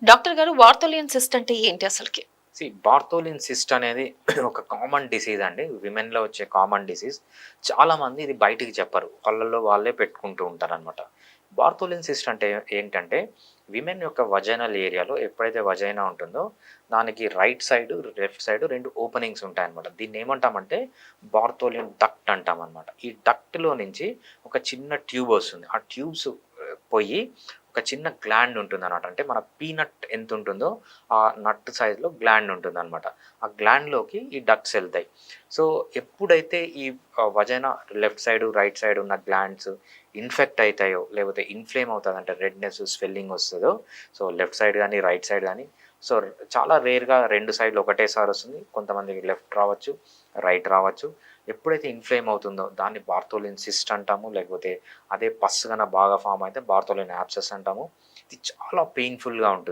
Doctor గారు బార్తోలియన్ cyst అంటే ఏంటి అసలకి? బార్తోలిన్ సిస్ట్ అనేది ఒక కామన్ డిసీజ్ అండి. విమెన్‌లో వచ్చే కామన్ డిసీజ్. చాలామంది ఇది బయటికి చెప్పరు. వాళ్ళలో వాళ్ళే పెట్టుకుంటూ ఉంటారనమాట. బార్తోలిన్ సిస్ట్ అంటే ఏంటంటే, విమెన్ యొక్క వజైనల్ ఏరియాలో ఎప్పుడైతే వజైనా ఉంటుందో, దానికి right side, left side 2 openings ఉంటాయనమాట. దీన్నేమంటామంటే బార్తోలిన్ డక్ట్ అంటామనమాట. ఈ డక్ట్‌లో నుంచి ఒక చిన్న ట్యూబ్ వస్తుంది. ఆ ట్యూబ్స్ పోయి ఒక చిన్న గ్లాండ్ ఉంటుందనమాట. అంటే మన పీనట్ ఎంతుంటుందో ఆ నట్ సైజ్‌లో గ్లాండ్ ఉంటుందనమాట. ఆ గ్లాండ్‌లోకి ఈ డక్ట్స్ ఎళ్తాయి. సో, ఎప్పుడైతే ఈ vagina left side, right side ఉన్న గ్లాండ్స్ ఇన్ఫెక్ట్ అయితాయో, లేకపోతే ఇన్‌ఫ్లేమ్ అవుతదంటే రెడ్‌నెస్, స్వెల్లింగ్ వస్తదో, సో, లెఫ్ట్ సైడ్ గాని, రైట్ సైడ్ గాని, సో, చాలా రేర్‌గా 2 సైడ్‌లు ఒకటేసారి వస్తుంది. కొంతమందికి లెఫ్ట్ రావచ్చు, రైట్ రావచ్చు. ఎప్పుడైతే ఇన్‌ఫ్లేమ్ అవుతుందో దాన్ని బార్తోలిన్ సిస్ట్ అంటాము. లేకపోతే అదే పస్ గన బాగా ఫార్మ్ అయితే బార్తోలిన్ యాబ్సెస్ అంటాము. ఇది చాలా పెయిన్‌ఫుల్‌గా ఉంటుంది.